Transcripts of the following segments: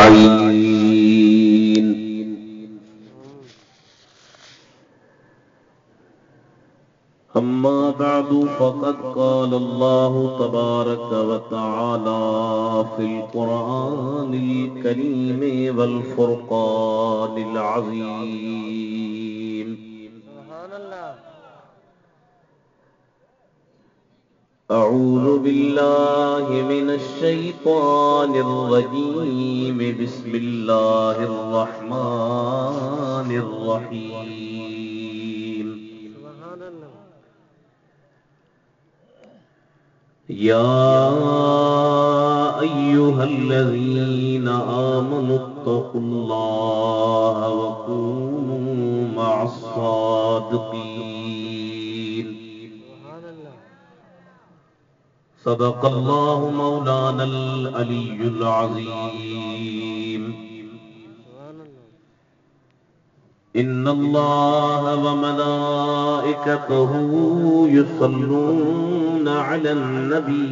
अजमाइन। अम्मा बअदु फ़क़द क़ाल अल्लाहु तबारक व तआला फ़िल क़ुरआनिल करीम वल फ़ुरक़ानिल अज़ीम। अऊज़ु बिल्लाहि मिनश शैतानिर रजीम। बिस्मिल्लाहिर रहमानिर रहीम। या अय्युहल्लज़ीना आमनुत्तक़ुल्लाह व कूनू मअस्सादिक़ीन। सदक़ल्लाहु मौलानल अलियुल अज़ीम। इन्नल्लाह व मलाइकतहु युसल्लूना अलन नबी।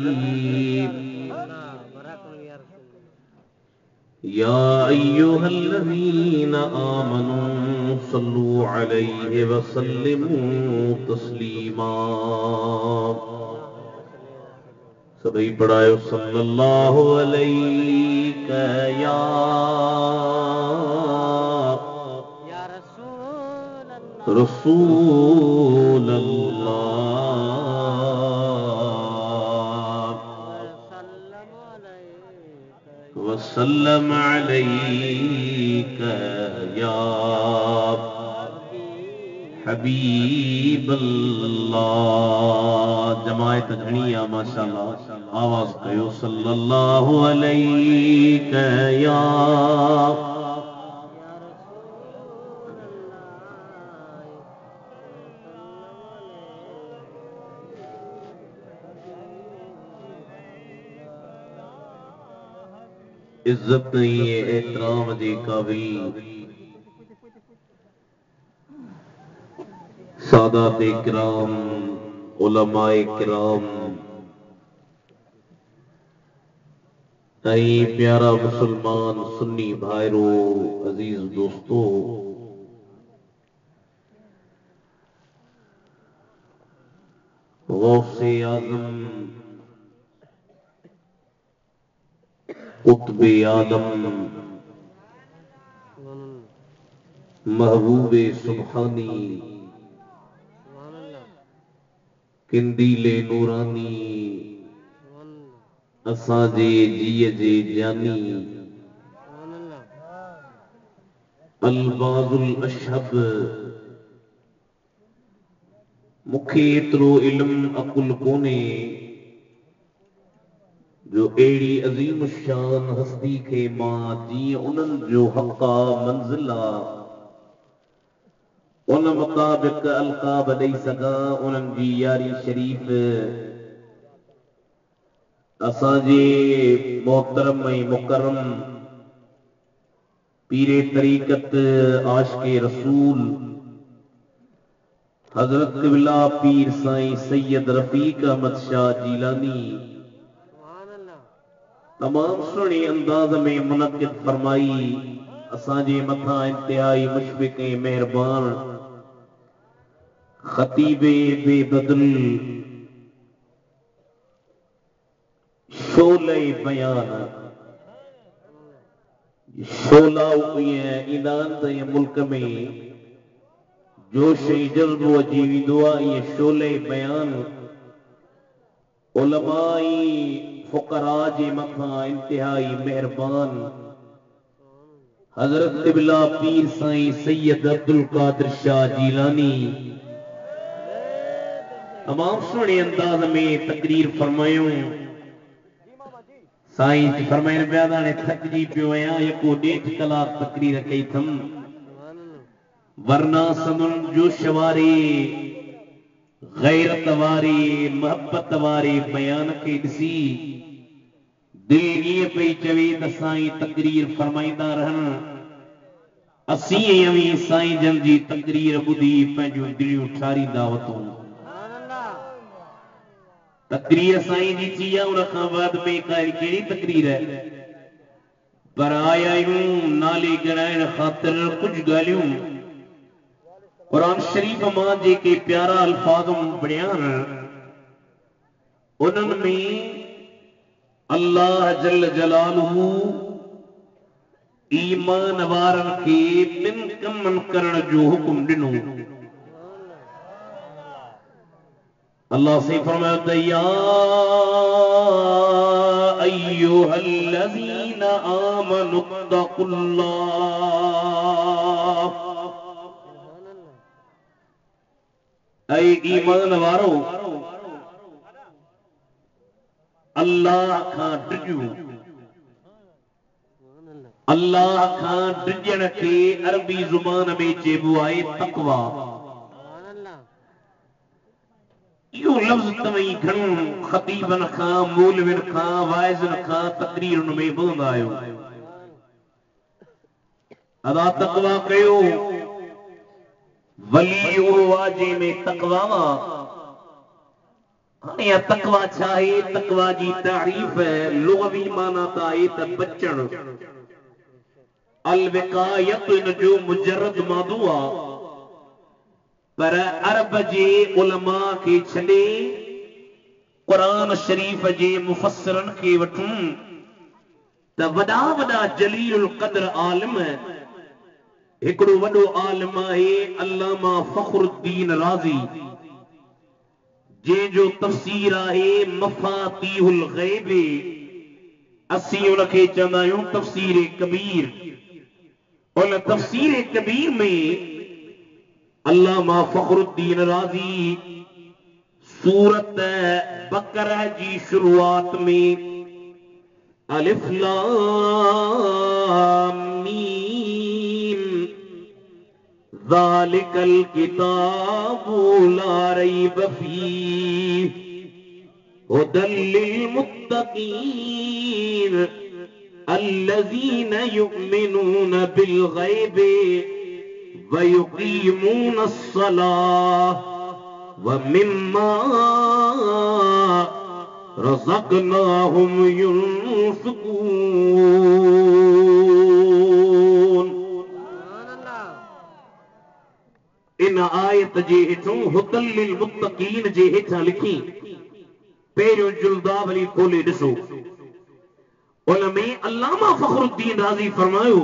या अय्युहल्लज़ीना आमनू सल्लू अलैहि व सल्लिमू तस्लीमा। सभी पढ़ायो सल्लल्लाहु अलैहि या रसूल अल्लाह वसल्लम अलैका या हबीब अल्लाह। जमायत घनिया माशाअल्लाह आवाज कयो सल्लल्लाहु अलैका या इज्जत नहीं है एहतराम दे काबिल सादाते किराम उलमाए किराम ऐं प्यारा मुसलमान सुन्नी भाइरो अजीज दोस्तों, गौसे आजम कुतबे आदम महबूबे सुब्हानी किंदीले नूरानी असांजे जीअ जे जानी अलबाजुल अशहब मूंखे एतिरो इल्म अकुल कोने जो अहिड़ी अज़ीम शान हस्ती खे मां जीअं उन्हनि जो हक़ा मंज़िला उन मुताबिक़ अलक़ाब ॾेई सघां। उन्हनि जी यारी शरीफ़ असांजे मोहतरम ऐं मुकरम पीरे तरीक़त आशिक़े रसूल हज़रत क़िबला पीर साईं सैयद रफ़ीक अहमद शाह जीलानी तमाम सुहिणे अंदाज़ में मुनक़िद फरमाई। असांजे मथां इंतिहाई मुशफ़िक़ ऐं मेहरबान ख़तीबे बेबदल शोले बयान शोला ईंदा आहिनि मुल्क में जोश ऐं जज़्बो अची वेंदो आहे। इहे शोले बयान उलमाई फ़ुक़रा जे मथां इंतिहाई मेहरबान हज़रत क़िबला पीर साईं सैयद अब्दुल क़ादिर शाह जीलानी तमाम सुहिणे अंदाज़ में तकरीर फरमायूं। साईं फरमाइनि पिया त हाणे थकिजी पियो आहियां, यको 1.5 कलाक तकरीर कई अथमि, वरना संदुनि जोश वारे गैरत वारे मोहब्बत वारे बयान खे ॾिसी दिल ईअं पई चवे त साईं तकरीर फरमाईंदा रहनि। असीं अवी साईं जन जी तकरीर ॿुधी पंहिंजूं दिलियूं ठारींदा वठूं। तकरीर साईं जी थी आहे, उन खां बाद में कहिड़ी तकरीर है? पर आया यूं नाली गिराइण खातिर कुछ ॻाल्हियूं कुरान शरीफ़ मां जेके प्यारा अल्फाज़ बयान उन्हनि में अल्लाह जल जलालहू ईमान वारनि खे ॿिन कमनि करण जो हुकुम ॾिनो। अल्लाह से फरमायो त या अय्युहल्लज़ीना आमनु तक़ुल्लाह, ऐ ईमान वारो अल्लाह खां डिॼो। अल्लाह खां डिॼण खे अरबी ज़ुबान में चइबो आहे तक़वा। इहो लफ़्ज़ तव्हीं घणो ख़तीबन खां मौलविन खां वाइज़न खां तक़रीरुनि में ॿुधंदा आहियो। अदा तक़वा कयो वली उहो आहे जंहिंमें तक़वा हाणे तक़वा छा आहे? तक़वा जी तारीफ़ लुग़वी माना त आहे त बचण। अल विकायत इन जो मुजरद मादू आहे, पर अरब जे उलमा खे छॾे कुरान शरीफ़ जे मुफ़स्सिरनि खे वठूं त वॾा वॾा जलीलुल क़द्र आलिम हिकिड़ो वॾो आलिम आहे अल्लामा फ़खरुद्दीन राज़ी, जंहिंजो तफ़सीर आहे मफ़ातीहुल ग़ैब। असीं उनखे चवंदा आहियूं तफ़सीर कबीर। उन तफ़सीर कबीर में अल्लामा फ़खरुद्दीन राज़ी सूरत बकरा जी शुरुआत में अलिफ लाम मीम ज़ालिकल किताबु ला रैब फ़ीह हुदल लिल मुत्तक़ीन अल्लज़ीन युमिनून बिल ग़ैब व युक़ीमून अस्सलाह व मिम्मा रज़क़नाहुम युनफ़िक़ून। इन आयत जे हेठों हुदल लिल मुत्तक़ीन जे हेठां लिखी पहिरियों जुल्दावली खोले ॾिसो। उनमें अल्लामा फ़खरुद्दीन राज़ी फरमायो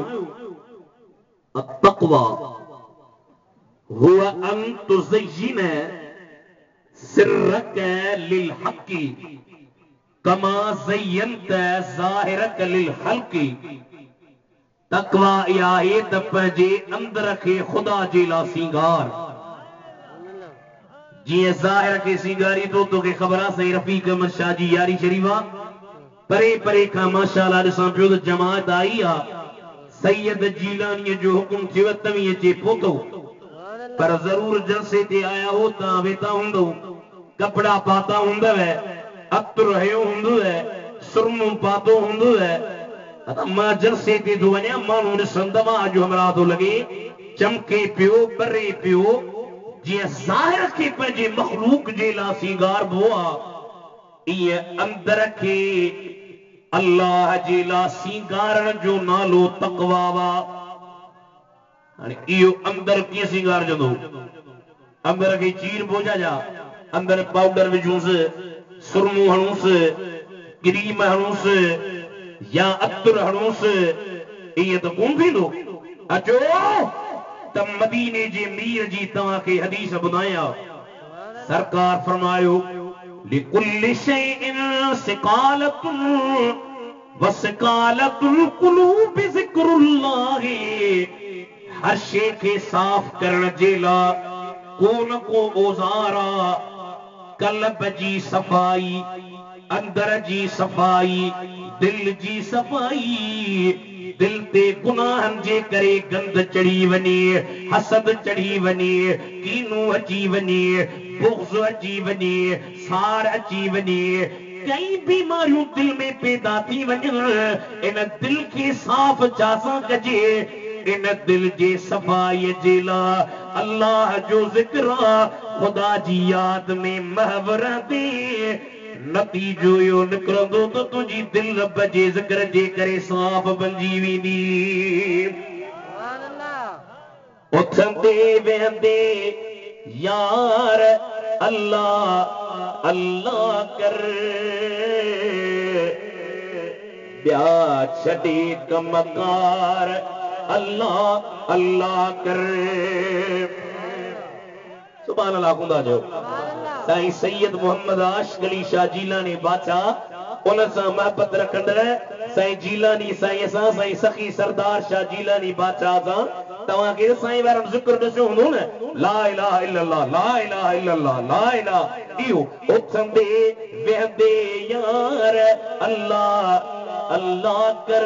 अत्तक़वा हुआ अन तुज़य्यिन सिर्रक लिल हक़्क़ि कमा ज़य्यनत ज़ाहिरक लिल ख़ल्क़ि। तक़वा इहा आहे त पंहिंजे अंदर खे ख़ुदा जे लाइ सींगार। जीअं ज़ाहिर खे सींगारी तो तोखे ख़बर आहे साईं रफ़ीक अहमद शाह जी यारी शरीफ़ आहे, परे परे खां माशाअल्लाह ॾिसां पियो त जमात आई आहे। सैयद जीलानीअ जो हुकुम थियो तव्हीं अचे पहुतो, पर ज़रूर जलसे ते आया हो तव्हां वेता हूंदव, कपड़ा पाता हूंदव, अतरु हयो हूंदव, सुरमो पातो हूंदव। मां जलसे ते थो वञा, माण्हू ॾिसंदव अॼु हमरा थो लॻे चमके पियो बरे पियो। जीअं ज़ाहिर खे पंहिंजे मख़लूक जे लाइ सींगारबो आहे, ईअं अंदर खे अल्लाह जे लाइ सींगारण जो नालो तक़वा आहे। हाणे इहो अंदर कीअं सींगारजंदो? अंदर खे चीर बोझा जा, अंदर पाउडर विझूंसि, सुरमो हणूंसि, क्रीम हणूंसि या अतर हणूंसि, ईअं त कोन थींदो। अचो त मदीने जे मीर जी तव्हांखे हदीस ॿुधायां। सरकार फरमायो लिकुल्लि शैइन सिकालतुन वसिकालतुल कुलूबि ज़िक्रुल्लाह। हर शइ खे साफ़ करण जे लाइ को न को औज़ार आहे। कल्ब जी सफ़ाई, अंदर जी सफ़ाई, दिल जी सफ़ाई। दिल ते गुनाहनि जे करे गंद चढ़ी वञे, हसद चढ़ी वञे, कीनो अची वञे, बुग़्ज़ अची वञे, सार अची वञे, कई बीमारियूं दिल में पैदा थी वञनि। इन दिल खे साफ़ छासां कजे? इन दिल जे सफ़ाई जे लाइ अल्लाह जो ज़िक्र, ख़ुदा जी याद में महव रहंदे नतीजो यो निकरंदो तो तुझी दिल रब जे ज़िक्र जे करे साफ़ बणजी वेंदी उथंदे वेंदे यार अल्लाह अल्लाह कर ब्या छॾे कमकार अल्लाह अल्लाह कर सुभान अल्लाह खुदा जो साईं सैयद मोहम्मद आशिक़ अली शाह जीलानी बादशाह उन सां महबत रखंदड़ साईं जीलानी साईं सां साईं सखी सरदार शाह जीलानी बादशाह सां तव्हांखे साईं वारनि ज़िक्र ॾिसियो हूंदो न ला इलाहा इल्लल्लाह ला इलाहा इल्लल्लाह ला इलाहा इहो उथंदे वेहंदे यार अल्लाह अल्लाह कर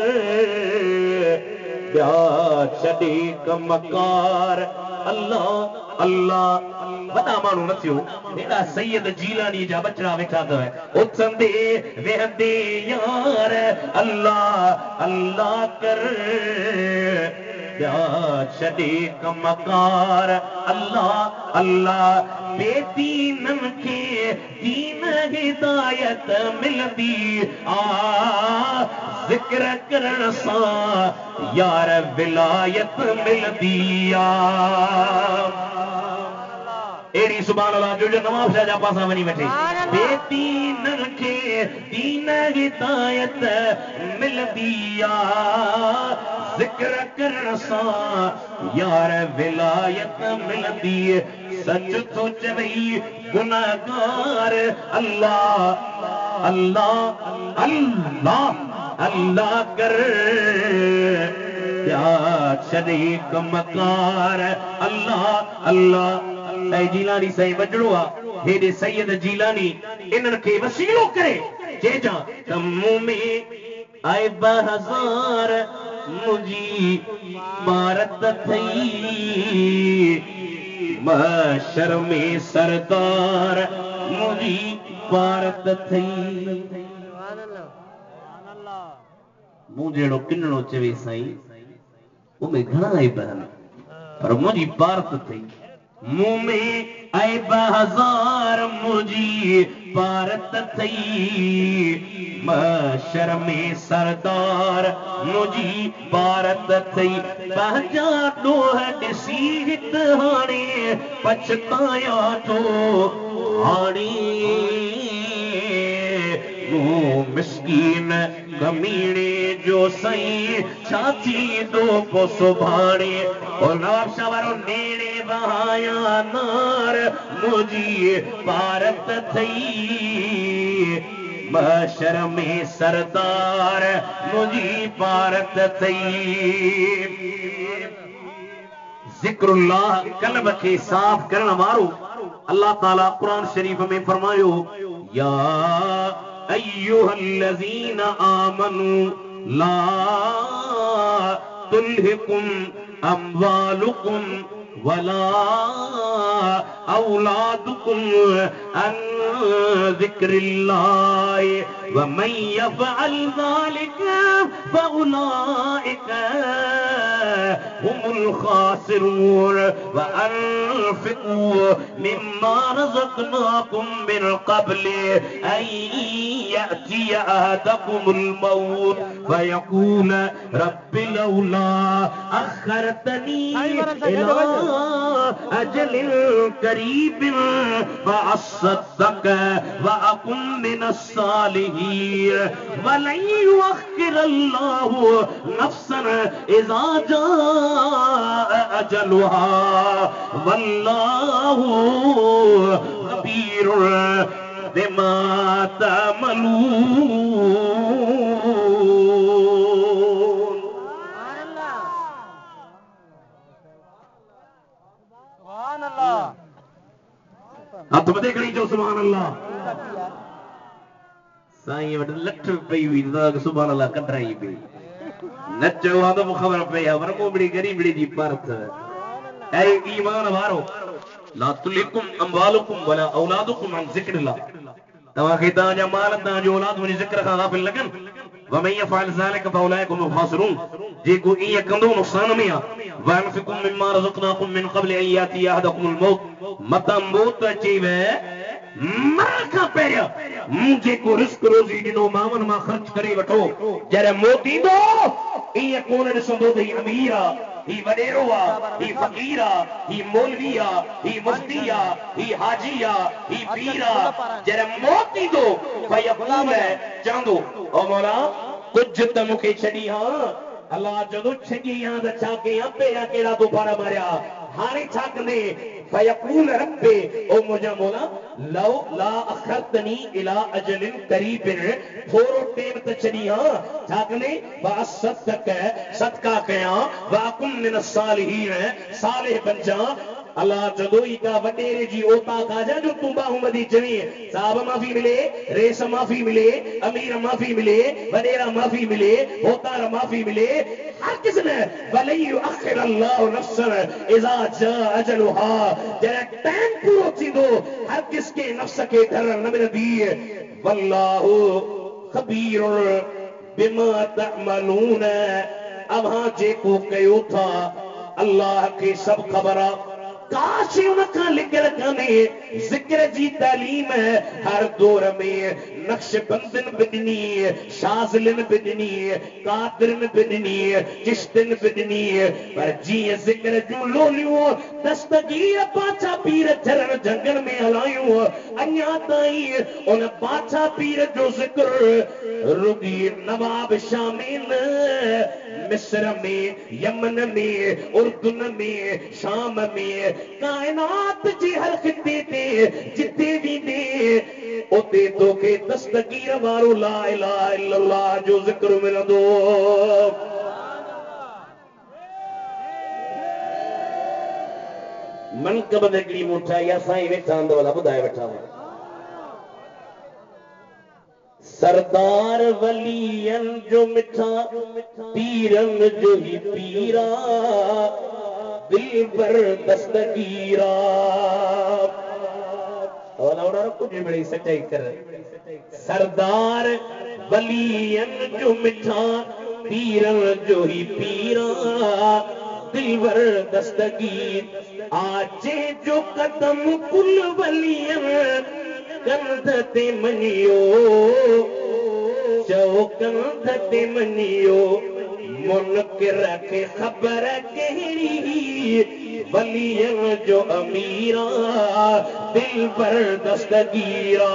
ब्या छॾे कमकार अल्लाह अल्लाह वॾा माण्हू न थियो हेॾा सैयद जीलानी जा बचड़ा वेठा अथव उथंदे वेहंदे यार अल्लाह अल्लाह कर ब्या छॾे कमकार अल्लाह अल्लाह बेदीनन खे दीन हिदायत मिलंदी आ ज़िक्र करण सां यार विलायत मिलंदी आ एड़ी सुभान अल्लाह जो नवाब शाह जा पासा वनी वेठे बेदीनन खे दीन हिदायत मिलंदी आ ज़िक्र करण सां यार विलायत मिलंदी सच तो चवई गुनाहगार अल्लाह अल्लाह अल्लाह अल्लाह कर ब्या छॾे कमकार अल्लाह अल्लाह साईं जीलानी साईं वजड़ो आहे हेॾे सैयद जीलानी इन्हनि खे वसीलो करे चइजां त मूं में आए 2000 मुंहिंजी भारत थई महशर में सरदार मुंहिंजी भारत थई मूं जहिड़ो किनड़ो चवे साईं उनमें घणा ऐब आहिनि पर मुंहिंजी भारत थई मुंह में आए 2000 मुंहिंजी भारत थई महशर में सरदार मुंहिंजी भारत थई पंहिंजा ॾोह ॾिसी हित हाणे पछताया थो हाणे मूं मिसकीन कमीणे जो साईं छा थींदो पोइ सुभाणे नवाब शाह वारो नेड़े बहाया नार मुंहिंजी भारत थई महशर में सरदार मुंहिंजी भारत थई ज़िक्रुल्लाह कल्ब खे साफ़ करण वारो अल्लाह ताला कुरान शरीफ में फरमायो या अय्युहल्लज़ीना आमनू ला तुल्हिकुम अम्वालुकुम वला औलादुकुम अन ज़िक्रिल्लाह वमन यफ़अल ज़ालिका फ़उलाइका हुमुल ख़ासिरून वअन्फ़िक़ू मिम्मा रज़क़नाकुम मिन क़ब्लि अन यअतिय अहदकुमुल मौत फ़यक़ूल रब्बि लौला अख़्खरतनी इला अजलिन क़रीबिन फ़अस्सद्दक़ वअकुन मिनस्सालिहीन वलन युअख़्खिरल्लाहु नफ़्सन इज़ा जाअ अजलुहा वल्लाहु ख़बीरुन बिमा तअमलून हथ मथे खणी चओ सुभान अल्लाह साईं वटि लठ पई हुई सुभान अल्लाह कढाई पई न चयो आहे त ख़बर पई आहे पर मोबड़ी गरीबड़ी जी परत ऐं ईमान वारो ला तुलिकुम अम्वालुकुम वला औलादुकुम अन ज़िक्रिल्लाह तव्हांखे तव्हांजा माल तव्हांजो औलाद मुंहिंजे ज़िक्र खां ग़ाफ़िल लॻनि वमन यफ़अल ज़ालिका फ़उलाइका हुमुल ख़ासिरून जेको ईअं कंदो नुक़सान में आहे वअन्फ़िक़ू मिम्मा रज़क़नाकुम मिन क़ब्लि अन यातिय अहदकुमुल मौत मता मौत अचेव मां पहिरियों मुझे को रिस्क रोज़ी ॾिनो मावन मां ख़र्च करे वठो जॾहिं मौत ईंदो ईअं कोन ॾिसंदो त ही अमीर आहे ही वडेरो आहे ही फ़क़ीर आहे ही मौलवी आहे ही मुफ्ती आहे ही हाजी आहे ही पीर आहे जॾहिं मौत ईंदो फयक़ूल चवंदो ओ मौला कुझु त मूंखे छॾी हा अल्लाह जदों छॾी हा त छा कयां पहिरियां कहिड़ा तोफान मारिया हाणे छा कंदे फयक़ूल रब्बे ओ मुंहिंजा मौला लौ ला अखरतनी इला अजलिन करीबिन थोरो टेम त छॾी हा छा कंदे वासदक सदका कयां वाकुन मिन सालिहीन सालिह बणजा अल्लाह जदों ई का वडेरे जी ओता काजा जो तू बाहुमदी चवी साहब माफी मिले रेस माफी मिले अमीर माफी मिले वडेरा माफी मिले होतार माफी मिले हर किसने वलई युअखिर अल्लाह नफ्सन इज़ा जा अजलुहा जॾहिं टाइम पूरो थींदो हर किसके नफ्स के डर न मिलंदी वल्लाहु खबीरुन बिमा तअमलून अव्हां जेको कयो था अल्लाह के सब ख़बर आहे काश उनखां लिखियल कान्हे ज़िक्र जी तालीम हर दौर में नक्शबंदन बि ॾिनी शाज़िलिन बि ॾिनी कादिरन बि ॾिनी चिश्तिन बि ॾिनी पर जीअं ज़िक्र जूं लोलियूं दस्तगीर बादशाह पीर झरण जंगल में हलायूं अञा ताईं उन बादशाह पीर जो ज़िक्र रुगी नवाब शामिल मिस्र में यमन में उर्दुन में शाम में कायनात जी हर खिते ते जिते भी दे उते तोखे दस्तगीर वारो ला इलाहा इल्लल्लाह जो ज़िक्र मिलंदो मनकब हिकिड़ी मुठाई असां वेठा हूंदो वाला ॿुधाए वेठा सरदार वलियन जो मिठा पीरन जो ही पीरा दिल पर दस्तगीरा और कुछ बड़ी सच्चाई कर सरदार वलियन जो मिठा पीरन जो ही पीरा दिल पर दस्तगीर आजे जो कदम कुल वलियन कंध ते मनियो चओ कंध ते मनियो मुनकिर खे ख़बर कहिड़ी वलियन जो अमीरा दिल पर दस्तगीरा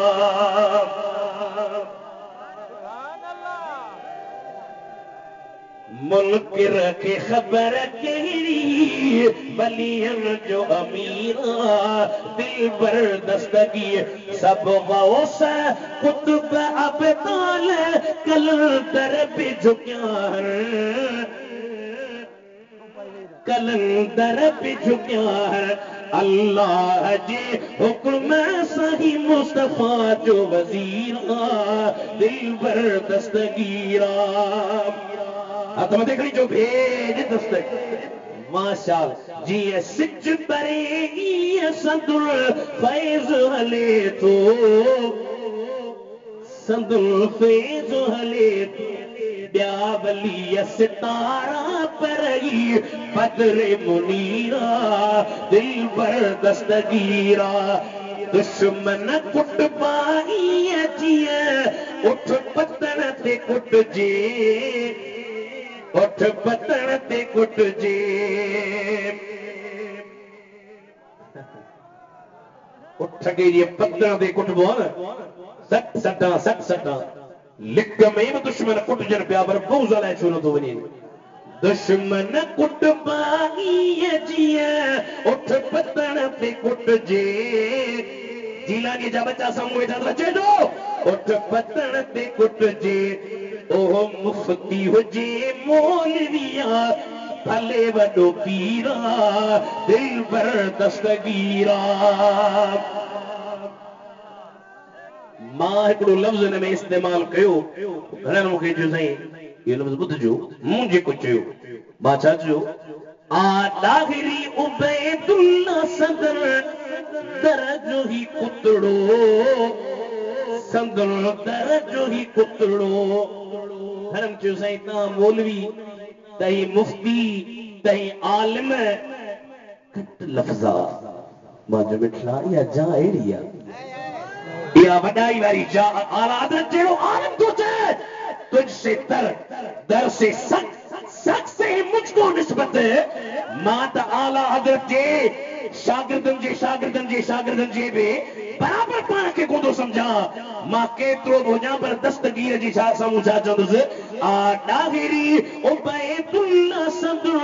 मुनकिर खे ख़बर कहिड़ी वलियन जो अमीरा दिल पर दस्तगीर सब गौस कुतुब अबताल कलंदर पे झुकियार कलंदर पे झुकियार अल्लाह जे हुक्म सही मुस्तफा जो वजीरा दिल पर दस्तगीरा हाथ में देखनी जो भेज दस्तक माशाअल्लाह जी सिज परे संदुल फैज हले तो संदुल फैज हले तो ॿिया वली सितारा परई बदरे मुनीरा दिल पर दस्तगीरा दुश्मन कुटबाई जीअं उठ पतन ते कुटजे उठ पतन ते कुटजे उठ के ये पतन ते कुटबो सट सटा सट सटा लिक में दुश्मन कुटजन पिया पर बहुत लाइ छो नथो वञे दुश्मन कुटबाई जीअं उठ पतन ते कुटजे जीलानी जा बच्चा साम्हूं वेठा अचे जो उठ पतन ते कुटजे ओ मुफ्ती हुजे मौलविया भले वॾो पीरा दिल पर दस्तगीरा मां हिकिड़ो लफ़्ज़ हिन में इस्तेमाल कयो घणनि मूंखे चयो साईं इहो लफ़्ज़ ॿुधजो मूं जेको चयो मां छा चयो आलाहिरी उबैदुल्ला सदर दर जो ही कुतड़ो संदर दर जो ही कुतड़ो घणनि चयो साईं तव्हां मौलवी तही मुफ्ती तही आलिम घटि लफ़्ज़ आहे मां जो मिठला इहा जा अहिड़ी आहे या वडाई वाली जा आला हजरत जेड़ो आलम तो चाहे तुझसे दर से सक से मुझको निस्बत मां त आला हजरत जे शागिर्दन जे बे बराबर पाण खे कोन समझा मां केतिरो बि हुजां पर दस्तगीर जी छा साम्हूं छा चवंदुसि आ डाहिरी उबैदुल्ला संदुर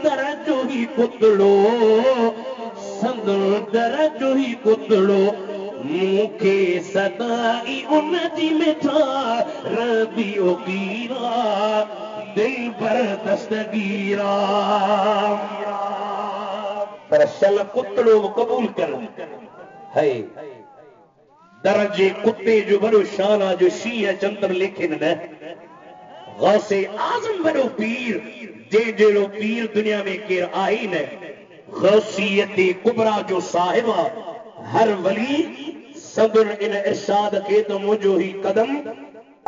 दर जो ही पुतड़ो संदुर दर जो ही पुतड़ो मूंखे सदाई उन जी मिठा रबियो कीरा दिल पर दस्तगीरा पर शल कुतड़ो कबूल कर है दरजे कुत्ते जो बड़ो शाना जो शीह चंद्र लेखे न गौसे आजम बड़ो पीर जे जेड़ो पीर दुनिया में केर आई न गौसियत कुबरा जो साहिबा हर वली सदर इन इरशाद के तो मुझो ही कदम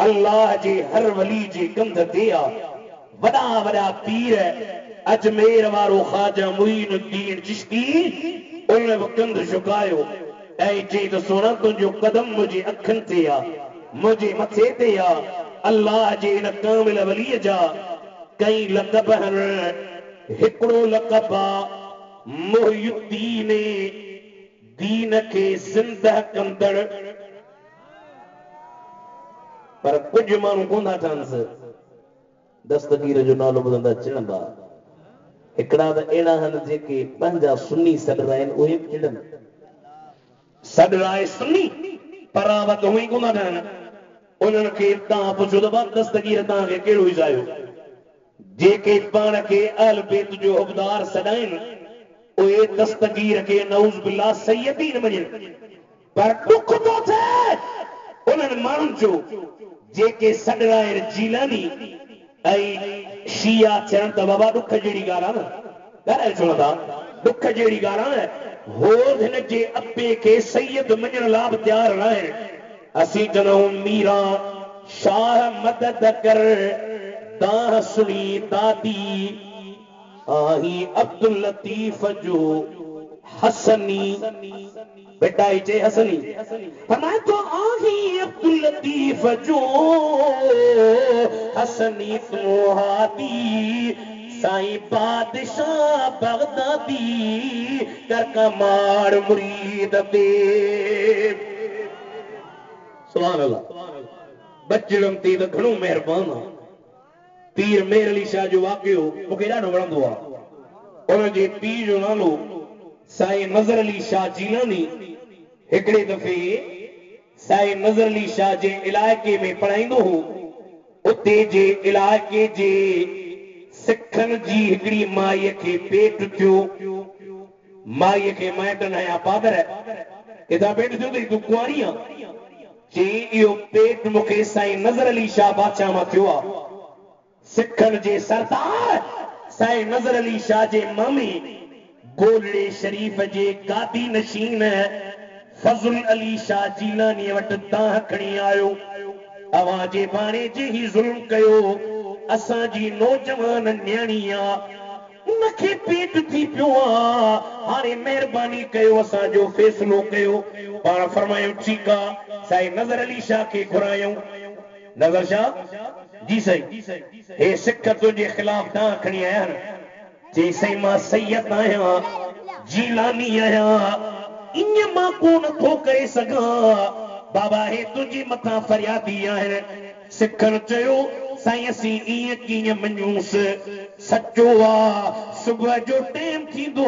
अल्लाह जे हर वली जे कंध ते आ वड़ा वड़ा पीर अजमेर वारो ख्वाजा मुईनुद्दीन चिश्ती उन कंध झुकायो ऐ जे तो सोना तुझो कदम मुझे अखन ते आ मुझे मथे ते आ अल्लाह जे इन कामिल वली जा कई लक़ब हन हिकड़ो लक़ब मुहियुद्दीन दीन के जिंदा कंदड़ पर कुछ मानू कोन था ठहनि दस्तगीर जो नालो ॿुधंदा चिड़ंदा हिकड़ा त अहिड़ा आहिनि जेके पंहिंजा सुन्नी सॾरा आहिनि उहे बि चिड़नि सॾरा आहे सुन्नी परावत उहे कोन था ठहनि उन्हनि खे तव्हां पुछो त भाउ दस्तगीर तव्हांखे कहिड़ो ईज़ायो जेके पाण खे अहल बैत जो हुबदार सॾाइनि उहे दस्तगीर के नऊज़ बिल्लाह सैयदी न मञनि पर दुख तो थिए उन्हनि माण्हुनि जो जेके सॾरा आहिनि जीलानी ऐं शिया थियण त बाबा दुख जहिड़ी ॻाल्हि आहे न ॻाल्हाए छो नथा दुख जहिड़ी ॻाल्हि आहे न हो हिन जे अबे खे सैयद मञण लाइ बि तयारु न आहिनि असीं चवंदा मीरा शाह मदद कर दाह सुनी दादी आही अब्दुल लतीफ जो हसनी बेटा इचे हसनी फरमाए तो आही अब्दुल लतीफ जो हसनी सुहादी साईं बादशाह बगदादी कर कमार मुरीद दे सुभान अल्लाह बचड़म ती त घणो महिरबान आहे पीर मेर अली शाह जो वाक़ियो मूंखे ॾाढो वणंदो आहे उन जे पीर जो नालो साईं नज़र अली शाह जीलानी हिकिड़े दफ़े साईं नज़र अली शाह जे इलाइक़े में पढ़ाईंदो हो उते जे इलाइक़े जे सिखनि जी हिकिड़ी माईअ खे पेट थियो माईअ खे माइटनि हया पादर किथां पेट थियो अथई तूं कुंवारी आहे चई इहो पेट मूंखे साईं नज़र अली शाह बादशाह मां थियो आहे सिखनि जे सरदार साईं नज़र अली शाह जे मामी गोलड़े शरीफ जे गादी नशीन फज़ल अली शाह जीलानी वटि तव्हां खणी आयो अवां जे बाणे जे ही ज़ुल्म कयो असांजी नौजवान न्याणी आहे उनखे पेट थी पियो आहे हाणे महिरबानी कयो असांजो फ़ैसिलो कयो पाण फरमायूं ठीकु आहे साईं नज़र अली शाह खे घुरायूं नज़र शाह जी सही हे सिख तुंहिंजे ख़िलाफ़ तव्हां खणी आया आहिनि जे साईं मां सैयद आहियां जीलानी आहियां ईअं मां कोन थो करे सघां बाबा हे तुंहिंजे मथां फरियादी आहिनि सिखनि चयो साईं असीं ईअं कीअं मञूंसि सचो आहे सुबुह जो टाइम थींदो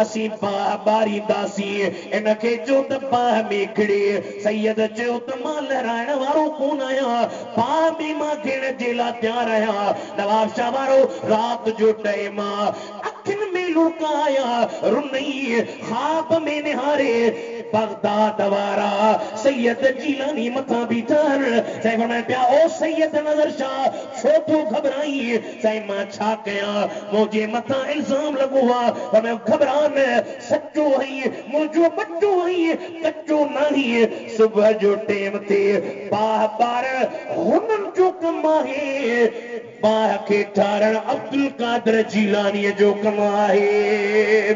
असीं बाह ॿारींदासीं इनखे चयो त बाह में खिड़े सैयद चयो त मां लहराइण वारो कोन आहियां बाह में मां ॾियण जे लाइ तयारु आहियां नवाब शाह वारो राति जो टाइम आहे अखियुनि में लुकाया रुनई ख़्वाब में निहारे बगदाद वारा सैयद जीलानी मथां बीठा आहिनि साईं फरमाए पिया ओ सैयद नज़र शाह छो तूं घबराई साईं मां छा कयां मुंहिंजे मथां इल्ज़ाम लॻो आहे फरमाए घबरा न सचो आई मुंहिंजो बच्चो आई कच्चो नाही सुबुह जो टाइम ते बाह ॿार हुननि जो कमु आहे बाह खे ठारण अब्दुल कादर जीलानीअ जो कमु आहे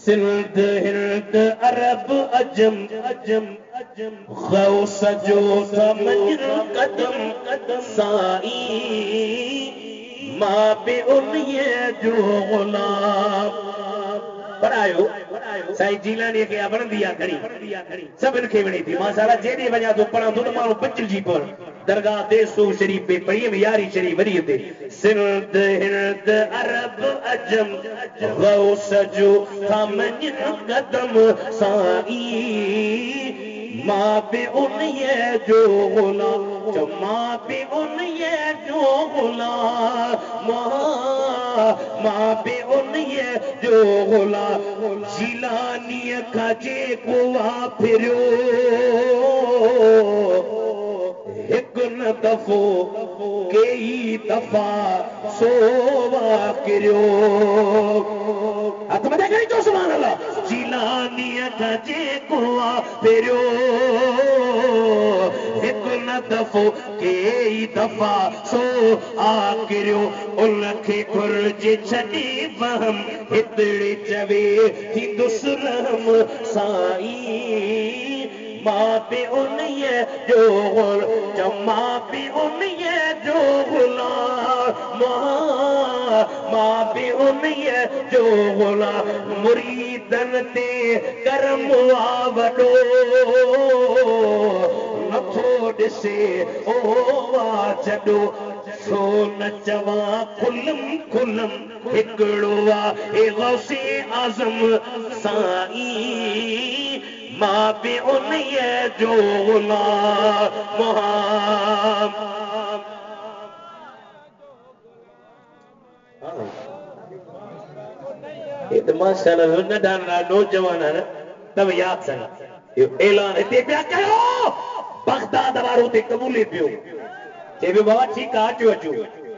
सिंध हिंद अरब अजम अजम अजम गौस जो समझ कदम कदम साई मां पे उन ये जो गुलाम पढ़ायो साईं जीलानी के वण दिया खड़ी सभिनि खे वणे थी मां सारा जेॾे वञा थो पढ़ां थो त माण्हू बचिजी पढ़ दरगाह देसो शरीफ पे पढ़ी में यारी शरीफ वरी ते सिंध हिंद अरब अजम गौस जो समझ कदम साई मां पे उन ये जो गुलाम जो मां पे उन ये जो गुलाम मां पे उन ये जो गुलाम जिलानी का जे को फिरो एक न दफो कई दफा सोवा करियो हथ मथे करी चो सुभान अल्लाह जिलानी का जे को फिरो एक न दफो कई दफा सो आ करियो उनखे घुर्जे छॾी वहम हितड़े चवे थी दुसरम साईं मां पे उन ये जो मां पे उन ये जो गुलाम मां पे उन ये जो गुलाम मुरीदन ते करम वॾो नथो ॾिसे ओ छॾो छो न चवां खुलम खुलम हिकिड़ो आहे गौसे आज़म साईं मां पे उन ये जो गुलाम माशाअल्लाह नंढा नौजवान है तब याद सन ऐलान हिते पिया कयो बगदाद वारो ते क़बूले पियो चए पियो बाबा ठीकु आहे अचो अचो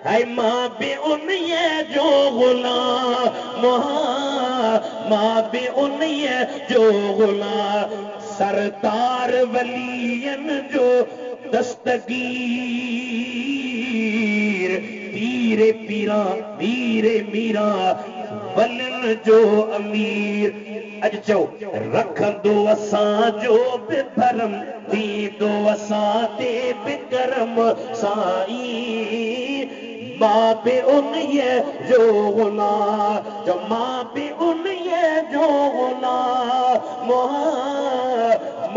हाय मां पे उन ये जो गुलाम मां पे उन ये जो गुलाम सरदार वलियन जो दस्तगीर पीरे पीरा पीरे मीरा वलियन जो अमीर अज चो रखंदो असां जो बिभरम थींदो असां ते बिकरम साईं मां पे उन ये जो गुलाम जो मां पे उन ये जो गुलाम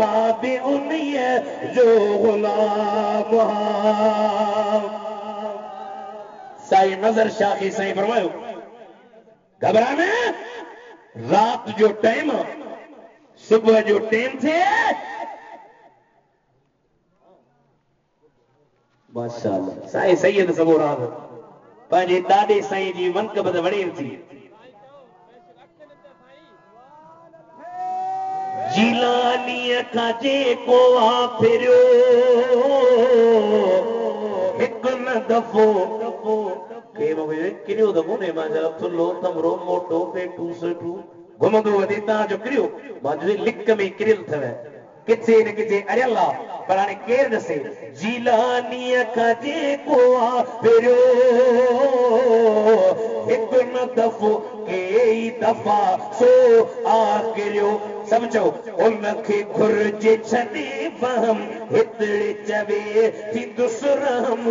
मां पे उन ये जो गुलाम साईं नज़र शाह खे साईं फरमायो घबराना रात जो टाइम सुबह जो टाइम थे माशाअल्लाह साईं सैयद सबोरान पंहिंजे ॾाॾे साईं जी मनक़बत वड़ेल थी जिलानीअ खां जेको फिरियो हिकु न दफ़ो किरियो दफ़ो ने मां थुलो तमरो मोटो पेटू सेठू घुमंदो वधे तव्हांजो किरियो मां लिक में किरियल अथव किथे न किथे अड़ियल आहे पर हाणे केरु ॾिसे जिलानीअ खां जेको फिरियो हिकु न दफ़ो कई दफ़ा सो आ किरियो सभु चओ उनखे घुर्जे छॾे वहम हितड़े चवे थी दुसरम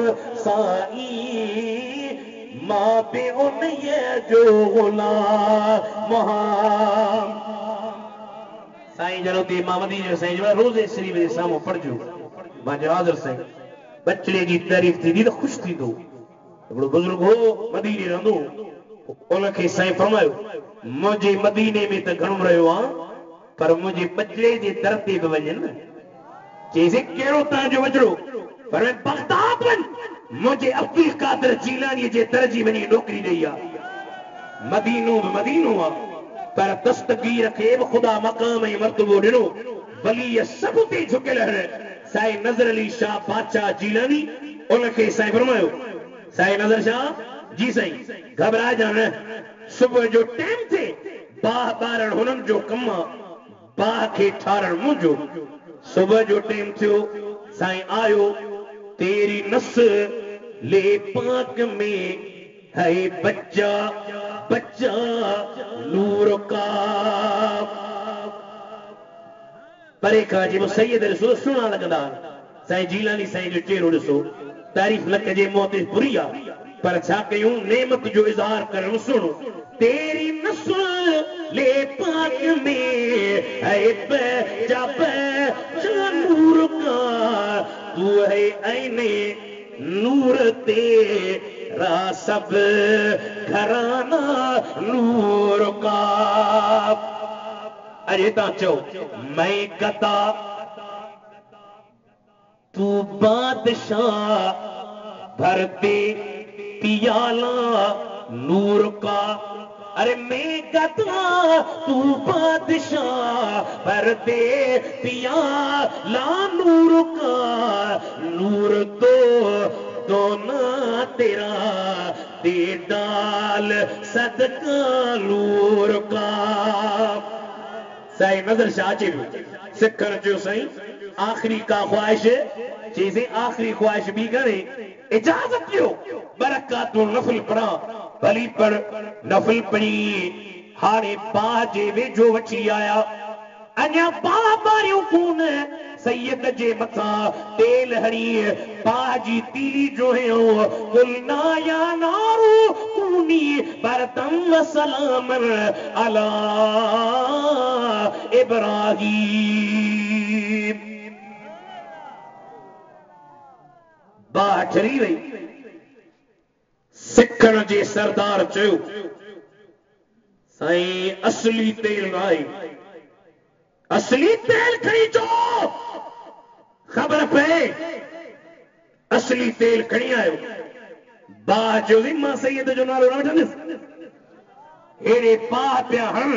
साईं मां पे उन ये जो गुलाम साईं जनो ते मां मदीने साईं जो रोज़े शरीफ जे साम्हूं पढ़जो मां जो हाज़िर साईं बचड़े जी तारीफ़ थींदी त ख़ुशि थींदो हिकिड़ो बुज़ुर्ग हो मदीने रहंदो उनखे साईं फरमायो मुंहिंजे मदीने में त घणो रहियो आहे पर मुंहिंजे बचड़े जे दर ते बि वञनि न चईसि कहिड़ो तव्हांजो बचड़ो पर बगदाद वञ मुझे अब्दुल कादिर जीलानी जे दर जी वञी नौकरी ॾेई आहे मदीनो बि मदीनो आहे पर दस्तगीर खे बि ख़ुदा मक़ाम ऐं मर्तबो ॾिनो वली सभु ते झुकियल साईं नज़र अली शाह बादशाह जीलानी उनखे साईं फरमायो साईं नज़र शाह जी साईं घबराइजा न सुबुह जो टाइम थिए बाह ॿारण हुननि जो कमु आहे बाह खे ठारण मुंहिंजो सुबुह जो टाइम थियो साईं आयो तेरी नस ले पाक में है बच्चा बच्चा नूर का परे का जी वो सैयद रसूल सुना लगदा साईं जीलानी साईं जो चेहरो ॾिसो तारीफ़ न कजे मौत बुरी आहे पर छा कयूं नेमत जो इज़हार करूं सुनो तेरी नस्ल ले पाक में है जब नूर का तू है ऐने नूर तेरा सब घराना नूर का अरे ताचो मैं कता तू बादशाह भरते पियाला नूर का अरे मैं कता तू बादशाह भरते पियाला नूर का नूर तो दोना तेरा दे डाल सदका नूर का साईं नजर शाह जी सिखण जो साईं आखिरी का ख्वाहिश चीजें आखिरी ख्वाहिश भी करे इजाजत दियो बरकातुल नफल पढ़ा भली पर नफल पढ़ी हाणे बाजे वेझो वठी आया अञा बारियूं कोन सैयद जे मथा तेल हणी बाजी तीली जो है कुलना या नारू कूनी बरतम व सलाम अला इब्राहीम बाठरी वही सिखण जे सरदार चयो साईं असली तेल नाई असली तेल खणी चो खबर पे असली तेल खणी आयो बा जो मां सैयद जो नालो न वठंदुसि हेड़े पा पिया हण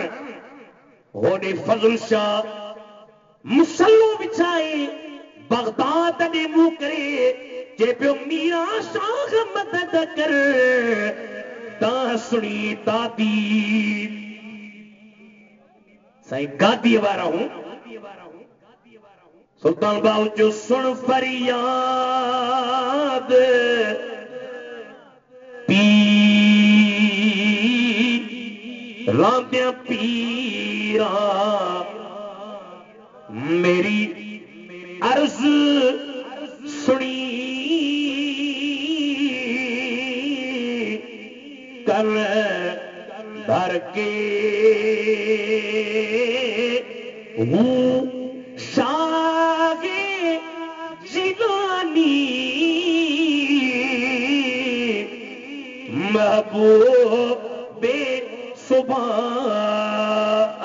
होॾे फज़ल शाह मुसल्लो विछाए बगदाद ॾे मुंहुं करे जे पियो मीरा शाह मदद कर ता सुणी तादी साईं गादी वारा हूं सुल्तान बाहु जो सुन फरियाद पी रांदिया पीरा मेरी अर्ज सुनी कर भर के हूँ शागे जिलानी महबूबे सुबह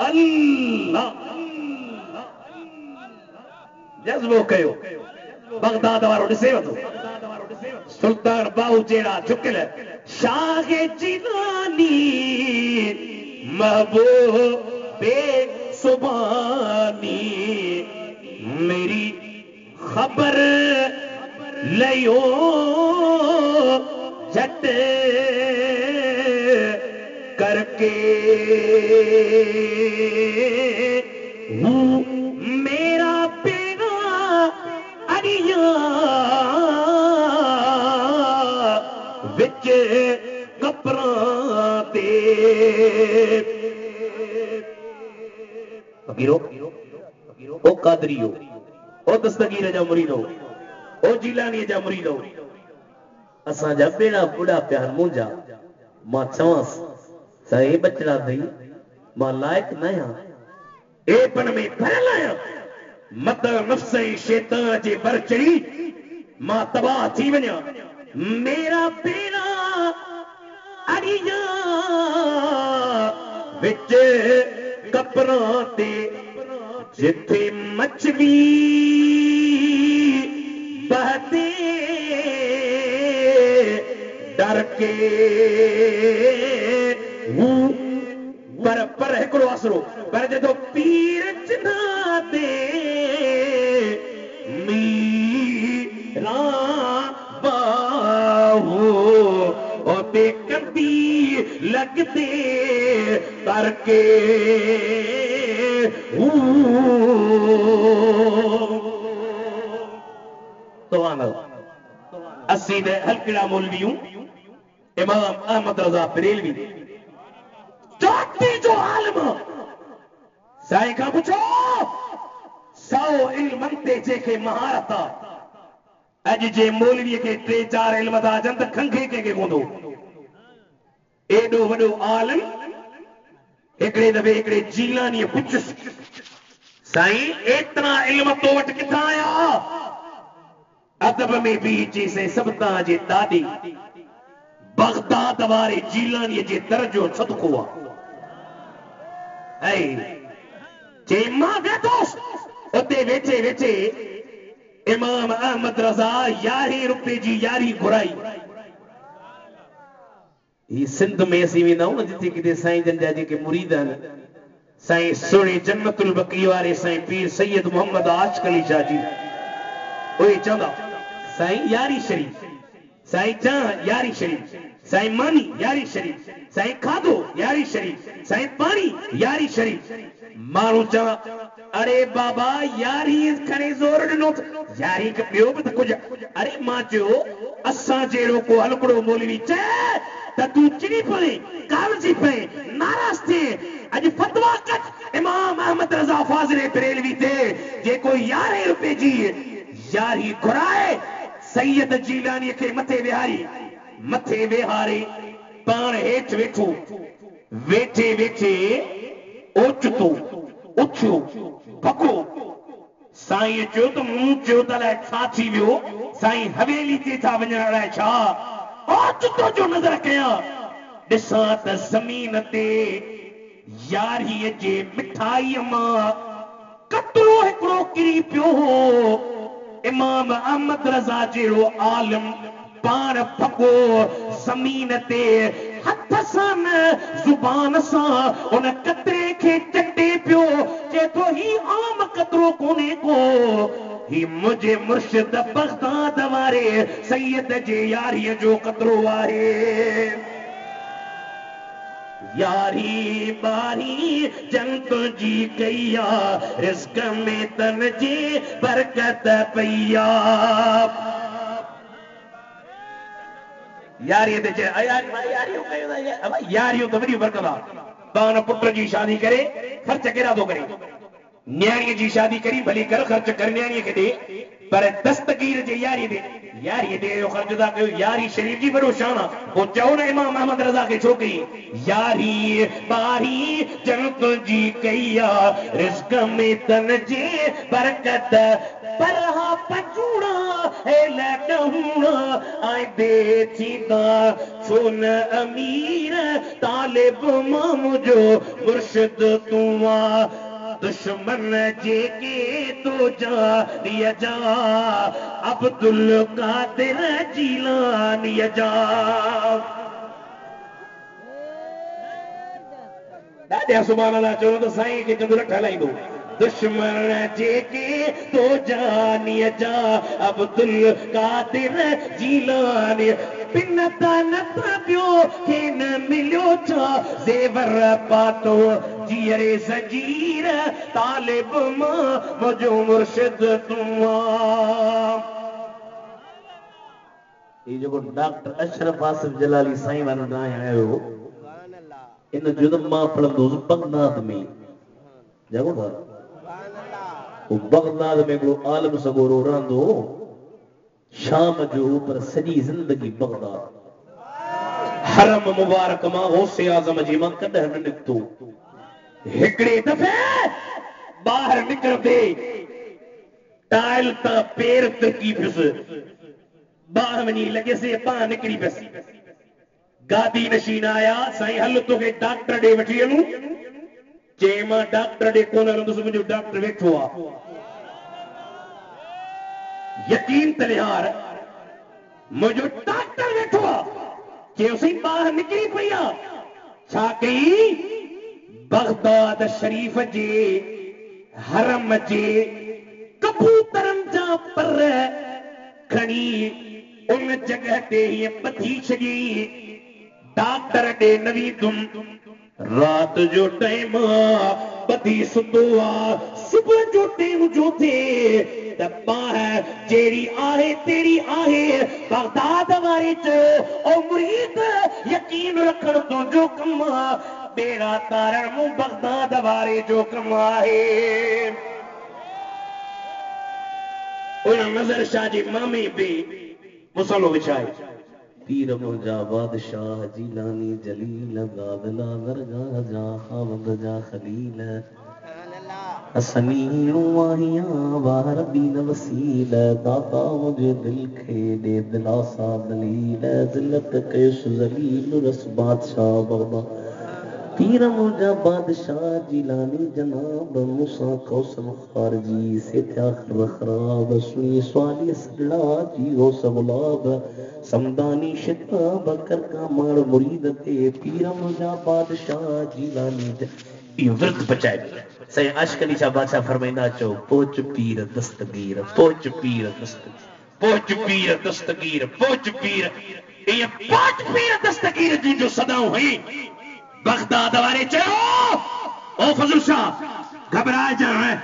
अल्लाह जज्बो कयो बगदाद वारो ॾिसे वठो सुल्तान बाहु जहिड़ा झुकियल शाहे जिलानी महबूबे सुबानी मेरी खबर लियो झट करके हूँ मेरा बेड़ा अड़िया विच कपड़ा दे फकीरो ओ कादरियो ओ दस्तगीर जा मुरीदो ओ जिलानी जा मुरीदो असा जा बेड़ा बुढ़ा प्यार मुंजा मां चवांस साईं बचड़ा थई मां लायक न आहियां ए पण में भरल आहियां मत नफ्स ऐं शैतान जे बर चढ़ी मां तबाह थी वञा मेरा बेड़ा अड़िया विच कपड़ा ते जिथे मछली बहते डर के हूँ पर हिकिड़ो आसरो पर जदो पीर चिन्हा दे मीरा बाहू ओते कंदी लगते करके असी दे हल्कड़ा मौलवी इमाम अहमद रजा बरेलवी सच्चो आलिम साईं खां पुछो 100 इल्मन ते जेके महारत अॼु जे मौलवीअ खे 3-4 इल्म था अचनि त खंघे कंहिंखे कोंदो एॾो वॾो आलिम हिकिड़े दफ़े हिकिड़े जीलानीअ पुछुसि साईं एतिरा इल्म तो वटि किथां आया अदब में बि चईं सभु तव्हांजे ॾाॾी बगदाद वारे जीलानीअ जे दर जो सदको आहे चई मां वेठोसि उते वेठे वेठे इमाम अहमद रज़ा 11 रुपए जी यारी घुराई ही सिंध में असीं वेंदा आहियूं न जिथे किथे साईं जन जा जेके मुरीद आहिनि साईं सोणे जन्नतुल बकी वारे साईं पीर सैयद मोहम्मद आशिक अली शाह जी उहे चवंदा साईं यारी शरीफ साईं चांहि यारी शरीफ साईं मानी यारी शरीफ साईं खाधो यारी शरीफ साईं पानी यारी शरीफ माण्हू चवां अरे बाबा यारी खणे ज़ोर ॾिनो यारी ॿियो बि त कुझु अरे मां चयो असां जहिड़ो को हलकड़ो मौलवी चए त तूं चिड़ी पए कावजी पए नाराज़ थिए अॼु फतवा कट इमाम अहमद रज़ा फाज़िले बरेलवी ते जेको 11 रुपए जी यारी घुराए सैयद जीलानी खे मथे विहारे पाण हेठि वेठो वेठे वेठे ओचितो उथियो भॻो साईं चयो त मूं चयो त अलाए छा थी वियो साईं हवेली ते था वञण अलाए छा ओचितो जो नज़र कयां ॾिसां त ज़मीन ते यारीअ जे मिठाईअ मां कतरो हिकिड़ो किरी पियो हो इमाम अहमद रज़ा जहिड़ो आलिम पाण भॻो ज़मीन ते हथ सां न ज़ुबान सां उन कतरे खे चटे पियो चए थो ही आम कतरो कोन्हे को ही मुंहिंजे मुर्शिद बगदाद वारे सैयद जे यारीअ जो कतरो आहे यारी बारी जंत जी कया रिस्क में तन जे बरकत पैया यारी ते यारियों तो वॾी बरकत आहे पाण पुट जी शादी करे ख़र्च केड़ा थो करे न्याणीअ जी शादी करी भली कर ख़र्च कर न्याणीअ खे ॾे पर दस्तगीर जे यारीअ ते जो ख़र्च था कयो यारी शरीफ़ जी वॾो शान आहे पोइ चओ न इमाम अहमद रज़ा खे छो कई यारी बारी जन्नत जी कई आहे रिस्क में तन जे बरकत पर हा पचूड़ा हे लडूड़ा आए दे थींदा छो न अमीर तालिब मां जो मुर्शिद तूं आ दुश्मन जेके तो जानिया जा अब्दुल कादिर जीलानिया जा ॾाढा सुभाणे अल्लाह चयो त साईं खे चंदु लठ हलाईंदो दुश्मन जेके तो जानिया जा अब्दुल कादिर जीलानी पिन न पियो के न मिलियो छा ज़ेवर पातो जीअरे ज़ंजीर तालिब मां मुंहिंजो मुर्शिद तूं ये जेको डॉक्टर अशरफ आसिफ जलाली साईं वारो नाम आयो इन जो मां पढ़ंदोसि बगदाद में जॻो था वो बगदाद में हिकिड़ो आलिम सॻोरो रहंदो शाम जो पर सॼी ज़िंदगी बगदाद हरम मुबारक मां गौसे आज़म जी मां कॾहिं न निकितो हिकिड़े दफ़े ॿाहिरि निकिरंदे टाइल तां पेर तिरकी पियुसि ॿाहिरि वञी लॻेसि पाण निकिरी पियसि गादी नशीन आया साईं हल तोखे डॉक्टर ॾे वठी हलूं चई मां डॉक्टर ॾे कोन हलंदुसि मुंहिंजो डॉक्टर वेठो आहे यकीन त लिहार मुंहिंजो डॉक्टर वेठो आहे चयोसीं ॿाहिरि निकिरी पई आहे छा कई बगदाद शरीफ़ जे हरम जे कबूतरनि जा पर खणी उन जगह ते हीअं ॿधी छॾी डॉक्टर ॾे न वेंदुमि रात जो टाइम ॿधी सुतो आहे सुबुह जो टाइम जो थिए त बाह जहिड़ी आहे तेरी आहे बगदाद वारे चयो ओ मुरीद यकीन रखण तुंहिंजो कमु आहे बेड़ा तारण मु बगदाद वारे जो कमाए उन नजर शाह जी मामी भी मुसलो विछाए पीर मुंजा बादशाह जीलानी जलील गादला दरगाह जा खावंद जा खलील हसनी वाहियां वार दीन वसील दाता मुझे दिल खे दे दिलासा दलील दिलत कैस जलील रस बादशाह बगदा पीर मुंजा बादशाह जिलानी जनाब मूसा कौसम खारजी से त्या खराब सुनी स्वाली सगड़ा जी हो सबलाब समदानी शिताब कर का मार मुरीद ते पीर मुंजा बादशाह जिलानी ये वृद्ध बचाए सही अशकली शाह बादशाह फरमाइंदा चो पोच पीर दस्तगीर पोच पीर दस्तगीर पोच पीर दस्तगीर पोच पीर ये पोच पीर दस्तगीर जी जो सदाऊं हुई बगदाद वाले चलो ओ फजल शाह घबराए जा रहे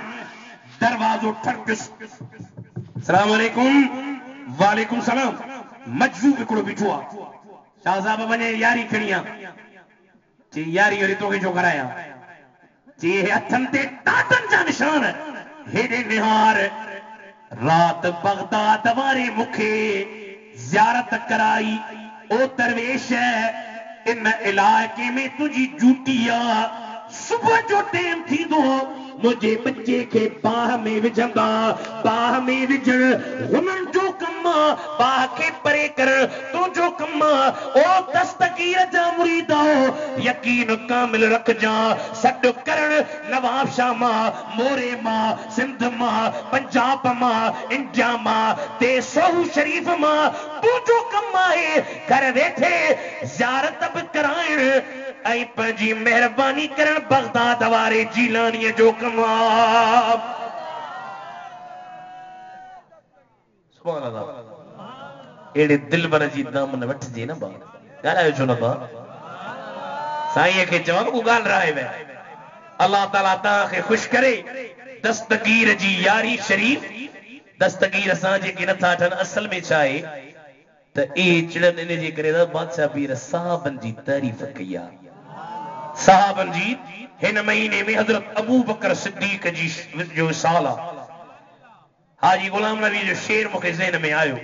दरवाजो ठरकस सलाम अलैकुम वालेकुम सलाम मजजू बिकड़ो बिठुआ शाह साहब बने यारी खड़िया जी यारी और तो के जो कराया जी हथन ते दातन जा निशान हेडे निहार रात बगदाद वारे मुखे ज़ियारत कराई ओ दरवेश इन इलाके में तुझी जूटिया सुबह जो टेम थी दो मुझे बच्चे के बाह में विझंदा बाह में विझण हुनन जो कम्मा बाह के परे कर तो जो कम्मा ओ दस्तगीर जा मुरीदा यकीन कामिल रख जा सड करण नवाब शाह मां मोरे मां सिंध मां पंजाब मां इंडिया मां ते सोहू शरीफ मां तू जो कम्मा है कर वेठे ज़ियारत बि कराइण ऐं पंहिंजी महिरबानी करण बगदाद वारे जीलानीअ जो कमा सुभान अल्लाह एड़े दिलबर जी दामन वठजे न बा ॻाल्हायो छो न बा साईं खे चवनि को ॻाल्हि राय वे अल्लाह ताला तव्हांखे ख़ुशि करे दस्तगीर जी यारी शरीफ दस्तगीर असां जेके नथा ठन असल में छा आहे त ए चिड़न इन जे करे बादशाह पीर साहबन जी तारीफ़ कई आहे साहबन जी हिन महीने में हजरत अबू बकर सिद्दीक जी जो साल आहे हाजी गुलाम नबी जो शेर मूंखे ज़हन में आयो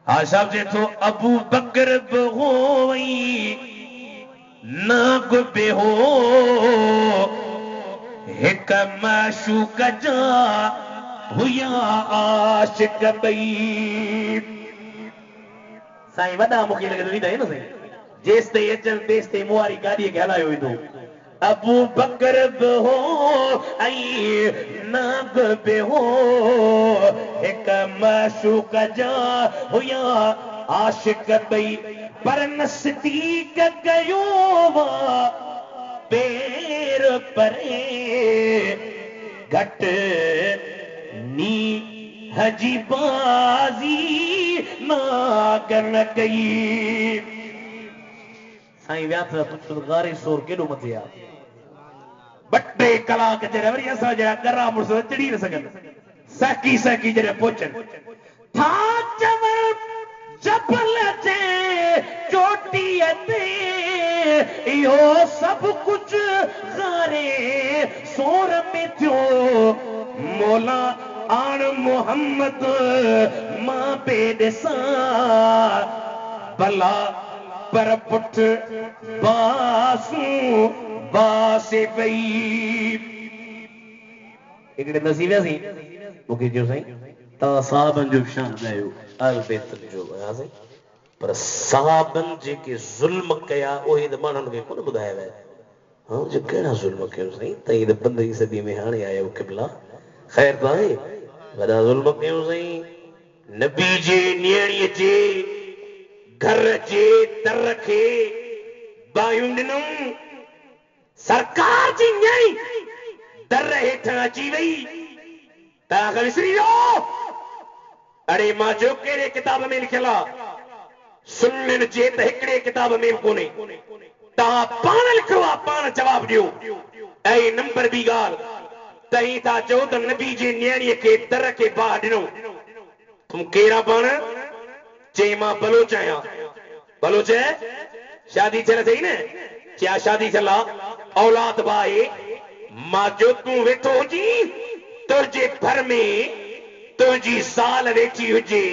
हाजी साहब जे थो अबू बकर बि हो वई नाग बि हो हिक माशूक जा हुया आशिक ॿई साईं वॾा मूंखे लॻे थो न साईं जेस ते अचन तेस ते मुआरी गाॾीअ खे हलायो वेंदो अबू बकर बि हो ऐं नाग बि हो हिक माशूक जा हुया आशिक ॿई पर नज़दीक कयो वा पेर परे घट नी हजी बाजी नागन कई साईं विया त गारे सोर केॾो मथे आहे ॿ टे कलाक जॾहिं वरी असां जहिड़ा करा मुड़ुस चढ़ी न सघनि सहकी सहकी जॾहिं पहुचनि था चवण जबल जे चोटीअ ते इहो सभु कुझु गारे सोर में थियो मौला आण मोहम्मद मां पे ॾिसां भला पर पुठ बासूं बासे पई हिकिड़े नसीब सी मूंखे चयो साईं तव्हां साहबनि जो शान ॻायो अल बेतन जो ॻायासीं पर साहबनि जेके ज़ुल्म कया उहे त माण्हुनि खे कोन ॿुधाया विया हाँ जो कहिड़ा ज़ुल्म कयो साईं तई त 15वीं सदी में हाणे आयो क़िबला ख़ैर त आहे वॾा ज़ुल्म कयो साईं नबी जे नियाणीअ जे घर जे दर खे बायूं ॾिनऊं सरकार जी न्याई दर हेठां अची वई तव्हां विसरी वियो अड़े मां जो कहिड़े किताब में लिखियल आहे सुनन जे त हिकिड़े किताब में कोन्हे तव्हां पाण लिखो आहे पाण जवाब ॾियो ऐं नंबर ॿी ॻाल्हि तव्हीं था चओ त नबी जे नियाणीअ खे दर खे बाहि ॾिनो तुम कहिड़ा पाण चई मां बलोच आहियां बलोच शादी थियल अथई न क्या शादी चला औलाद बाए मां जो तू वेठो जी तुझे घर में तुझी ज़ाल वेठी हुजे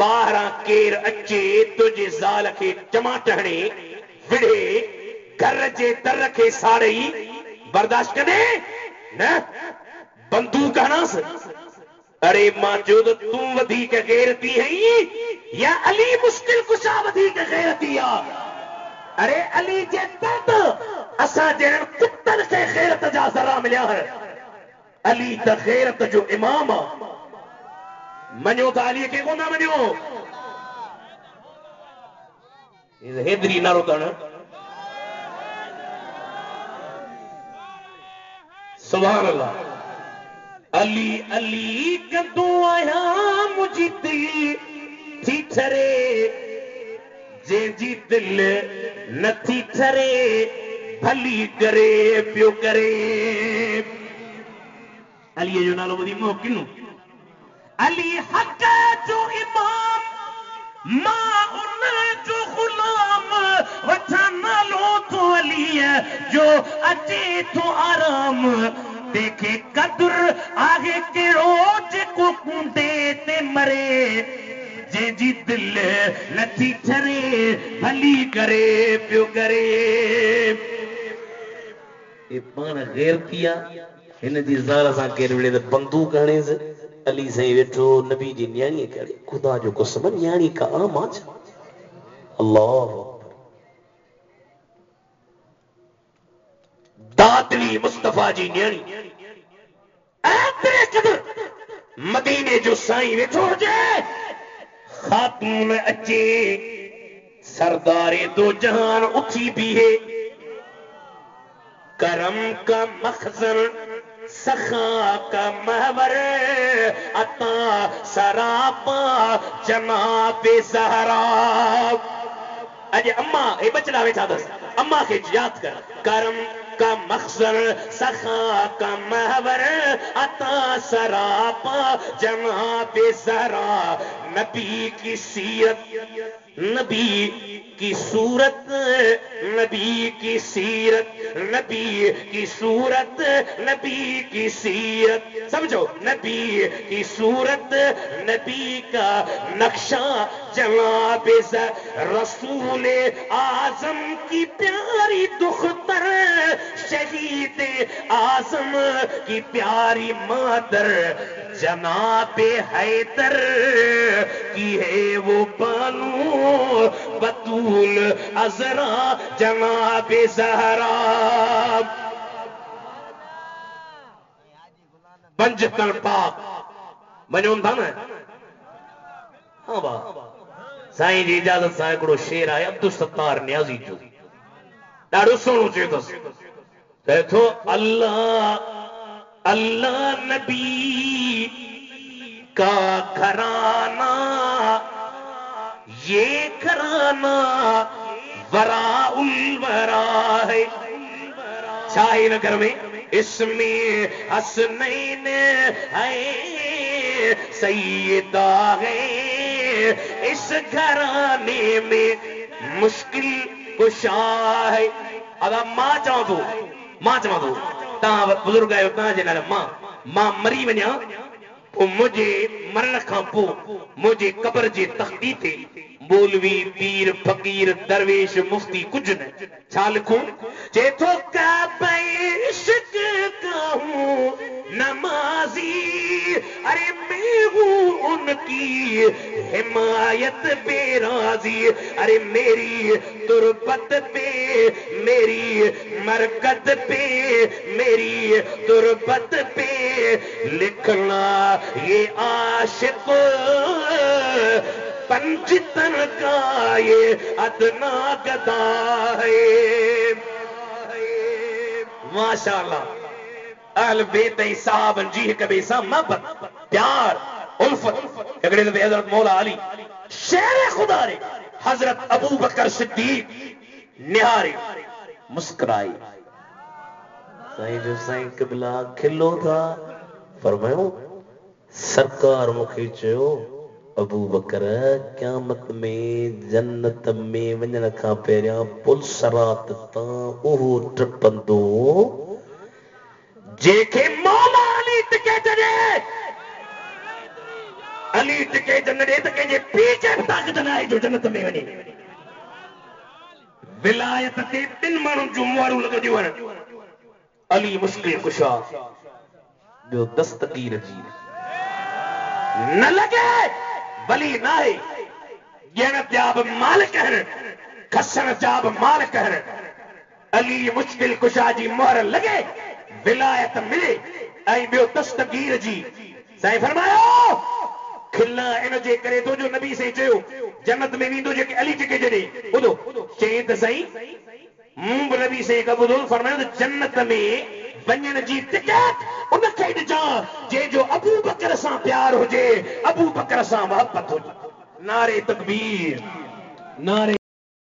ॿाहिरां केर अचे तुझे ज़ाल खे टमाट हणे विढ़े घर जे दर खे साड़ई बर्दाश्त कदे न बंदूक हणास। अरे मां जो तू वधीक गैरती हई या अली मुश्किल कुशा वधीक गैरती आ। अरे अली जे दर्द असां जहिड़नि कुत्तनि खे गैरत जा ज़रा मिलिया अली त गैरत जो इमाम आ। मञो त अली खे कोन मञो हेदरी नारो तण सुभान अल्लाह। अली अली कदों आया मुझी दिल थी ठरे जंहिंजी दिल नथी ठरे भली करे पियो करे। अली जो नालो ॿुधी मोह किनो अली हक़ जो इमाम मां उन जो गुलाम वठा नालो तो अली जो अचे तो आराम देखे कदुर आगे कहिड़ो जेको कूंडे ते मरे जंहिंजी दिल नथी ठरे भली करे पियो करे। ये पाण गैरती आहे हिन जी ज़ाल सां केर विड़े त बंदूक हणेसि अली साईं वेठो नबी जी न्याणी करे खुदा जो कसम न्याणी का आम आ छा। अल्लाह दातली मुस्तफा जी न्याणी एतिरे क़दर मदीने जो साईं वेठो हुजे खातून अचे सरदारे दो जहान उठी बीहे करम का मखजन सखा का महवर अता सरापा जनाबे ज़हरा। अज अम्मा ए बचड़ा वेठा दस अम्मा के याद कर करम का मखजन सखा का महवर अता सरापा जनाबे ज़हरा। नबी की सीरत नबी की सूरत नबी की सीरत नबी की सूरत नबी की सीरत समझो नबी की सूरत नबी का नक्शा जनाब रसूल आजम की प्यारी दुख्तर शहीद आजम की प्यारी मादर जनाबे हैदर की है वो बानू बतूल अजरा जनाबे ज़हरा। पंजतन पाक मञो था न हाँ बा साईं जी इजाज़त सां हिकिड़ो शेर आहे अब्दुल सत्तार न्याज़ी जो ॾाढो सुहिणो चए अथसि चए थो अल्लाह अल्लाह नबी का घराना ये घराना वराउल वरा है। शाही नगर में इसमें हसनैन है सैयदा है इस घराने में मुश्किल कुशा है। अदा मां चवां थो तव्हां बुजुर्ग आहियो तव्हांजे नाले मां मरी वञा पोइ मुंहिंजे मरण खां पोइ मुंहिंजे क़बर जे तख़्ती ते मौलवी पीर फकीर दरवेश मुफ्ती कुझु न छा लिखूं चए थो काबे इश्क का हूं नमाज़ी अरे मैं हूं उनकी हिमायत बेराजी। अरे मेरी तुरबत पे मेरी मरकत पे मेरी तुरबत पे लिखना ये आशिक पंजतन का ये अदना गदा है। माशाअल्लाह अहल बेत साहब जी हिक ॿिए सां मोहब्बत प्यार उल्फत। हिकिड़े दफ़े हज़रत मौला अली शेर खुदा ने हजरत अबू बकर सिद्दीक निहारे मुस्कुराई साईं जो साईं क़िबला खिलो था फरमायो सरकार मूंखे चयो अबू बकर क़यामत में जन्नत में वञण खां पहिरियां पुल सरात तां उहो टपंदो जेके मौला अली टिकट ॾे। अली टिकट न ॾे त कंहिंजे पीउ खे बि ताक़त न आहे जो जन्नत में वञे। विलायत ते टिन माण्हुनि जूं मुहरूं लॻंदियूं आहिनि। अली मुश्किल कुशा, ॿियो दस्तगीर जी न लॻे वली न आहे। ॼण जा बि मालिक आहिनि, खसण जा बि मालिक आहिनि। अली मुश्किल कुशा जी मोहर लॻे, विलायत मिले ऐं ॿियो दस्तगीर जी। साईं फरमायो खिला इन जे करे तो जो नबी से चयो जन्नत में वेंदो जेके अली टिकट ॾे। ॿुधो चई त सही मूं बि नबी से कबूल फरमायो त जन्नत में वञण जी टिकट उन खे ॾिजां जंहिंजो अबू बकर सां प्यार हुजे, अबू बकर सां मोहब्बत हुजे। नारे तकबीर, नारे